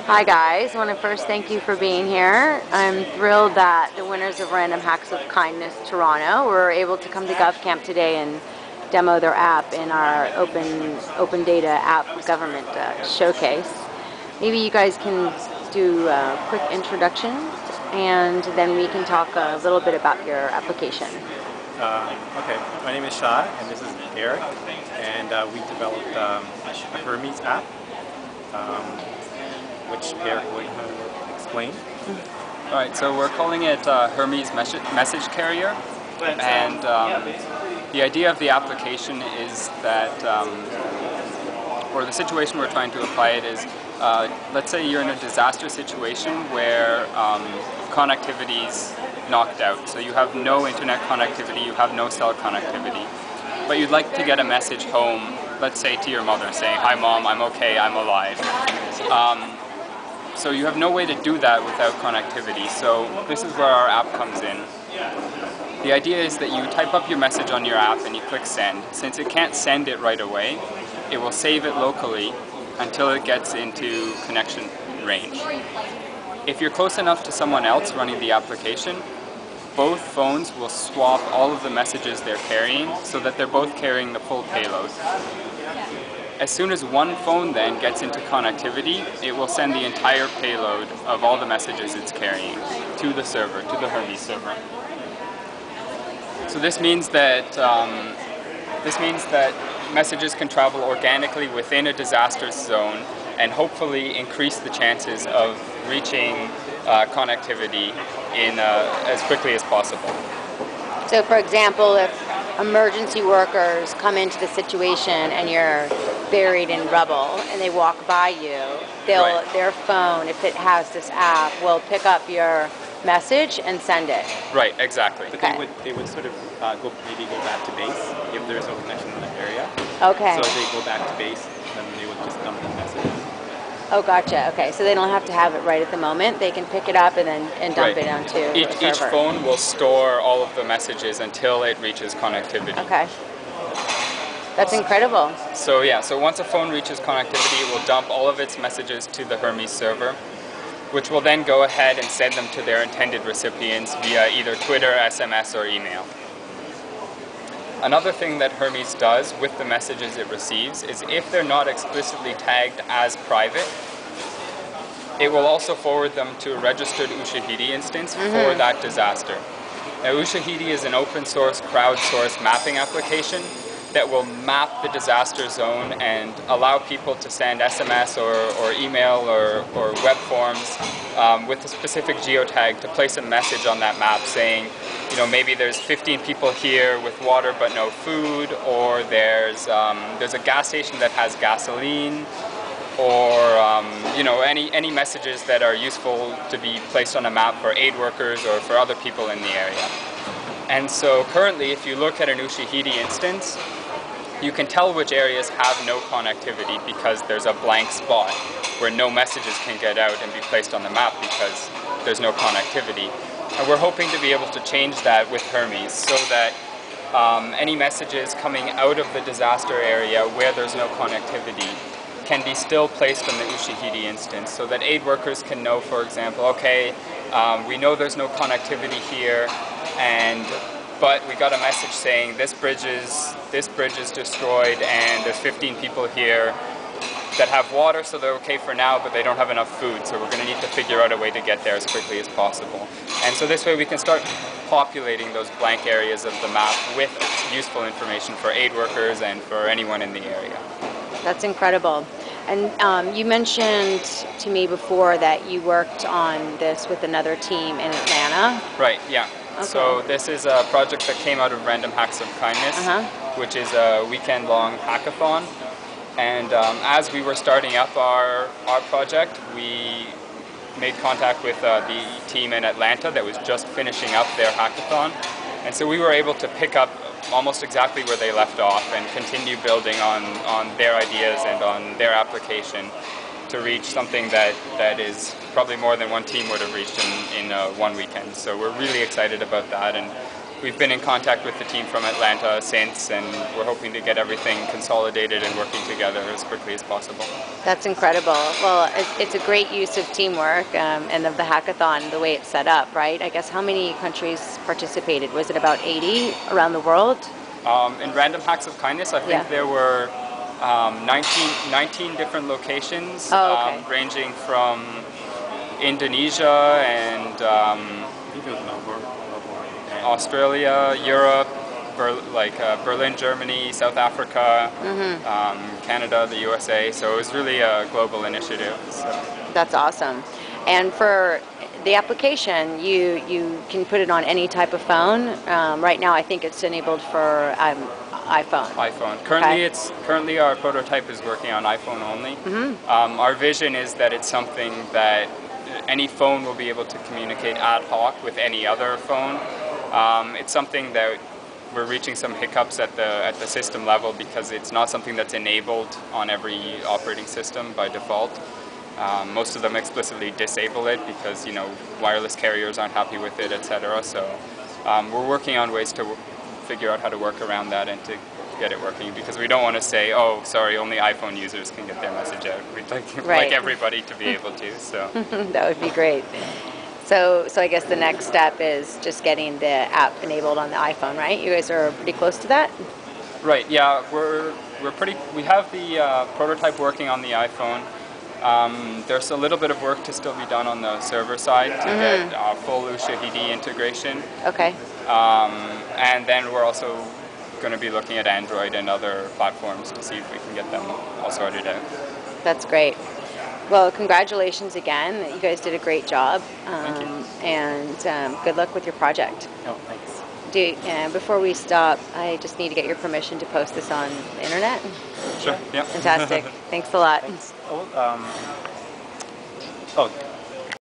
Hi guys, I want to first thank you for being here. I'm thrilled that the winners of Random Hacks of Kindness Toronto were able to come to GovCamp today and demo their app in our open data app government showcase. Maybe you guys can do a quick introduction and then we can talk a little bit about your application. Okay, my name is Shah and this is Eric, and we developed a Hermes app, which Eric would explain. Alright, so we're calling it Hermes Message Carrier, and the idea of the application is that, or the situation we're trying to apply it is, let's say you're in a disaster situation where connectivity's knocked out. So you have no internet connectivity, you have no cell connectivity, but you'd like to get a message home, let's say to your mother, saying, "Hi Mom, I'm okay, I'm alive." So you have no way to do that without connectivity. So this is where our app comes in. The idea is that you type up your message on your app and you click send. Since it can't send it right away, it will save it locally until it gets into connection range. If you're close enough to someone else running the application, both phones will swap all of the messages they're carrying so that they're both carrying the full payload. As soon as one phone then gets into connectivity, it will send the entire payload of all the messages it's carrying to the server, to the Hermes server. So this means that messages can travel organically within a disaster zone and hopefully increase the chances of reaching connectivity in as quickly as possible. So for example, if emergency workers come into the situation and you're buried in rubble and they walk by you, their phone, if it has this app, will pick up your message and send it. Right, exactly. But they would sort of maybe go back to base if there's no connection in that area. Okay. So if they go back to base, then they would just dump the message. Oh, gotcha. Okay, so they don't have to have it right at the moment. They can pick it up and dump it onto the server. Each phone will store all of the messages until it reaches connectivity. Okay. That's incredible. So yeah, so once a phone reaches connectivity, it will dump all of its messages to the Hermes server, which will then go ahead and send them to their intended recipients via either Twitter, SMS, or email. Another thing that Hermes does with the messages it receives is if they're not explicitly tagged as private, it will also forward them to a registered Ushahidi instance for that disaster. Now, Ushahidi is an open source, crowdsourced mapping application that will map the disaster zone and allow people to send SMS or email or web forms with a specific geotag to place a message on that map saying, you know, maybe there's 15 people here with water but no food, or there's a gas station that has gasoline, or you know, any messages that are useful to be placed on a map for aid workers or for other people in the area. And so currently, if you look at an Ushahidi instance, you can tell which areas have no connectivity because there's a blank spot where no messages can get out and be placed on the map because there's no connectivity. And we're hoping to be able to change that with Hermes so that any messages coming out of the disaster area where there's no connectivity can be still placed on the Ushahidi instance so that aid workers can know, for example, okay, we know there's no connectivity here, but we got a message saying this bridge is destroyed and there's 15 people here that have water, so they're okay for now, but they don't have enough food, so we're going to need to figure out a way to get there as quickly as possible. And so this way we can start populating those blank areas of the map with useful information for aid workers and for anyone in the area. That's incredible. And you mentioned to me before that you worked on this with another team in Atlanta. Right, yeah. Okay. So this is a project that came out of Random Hacks of Kindness, which is a weekend-long hackathon. And as we were starting up our project, we made contact with the team in Atlanta that was just finishing up their hackathon. And so we were able to pick up almost exactly where they left off and continue building on their ideas and on their application to reach something that is probably more than one team would have reached in one weekend. So we're really excited about that, and we've been in contact with the team from Atlanta since, and we're hoping to get everything consolidated and working together as quickly as possible. That's incredible. Well, it's a great use of teamwork and of the hackathon, the way it's set up, right? I guess how many countries participated? Was it about 80 around the world? In Random Hacks of Kindness, I think there were 19 different locations, ranging from Indonesia and Australia, Europe, Berlin, Germany, South Africa, Canada, the USA. So it was really a global initiative. So. That's awesome. And for the application, you can put it on any type of phone. Right now, I think it's enabled for iPhone. iPhone. Currently our prototype is working on iPhone only. Our vision is that it's something that any phone will be able to communicate ad hoc with any other phone. It's something that we're reaching some hiccups at the system level because it's not something that's enabled on every operating system by default. Most of them explicitly disable it because wireless carriers aren't happy with it, etc. So we're working on ways to figure out how to work around that and to get it working, because we don't want to say, oh, sorry, only iPhone users can get their message out. We'd like everybody to be able to. So that would be great. So I guess the next step is just getting the app enabled on the iPhone, right? You guys are pretty close to that? Right. Yeah, we have the prototype working on the iPhone. There's a little bit of work to still be done on the server side to get full Ushahidi integration. Okay. And then we're also going to be looking at Android and other platforms to see if we can get them all sorted out. That's great. Well, congratulations again. You guys did a great job. Thank you. And good luck with your project. Oh, thanks. Before we stop, I just need to get your permission to post this on the internet. Sure. Yeah. Fantastic. Thanks a lot. Thanks.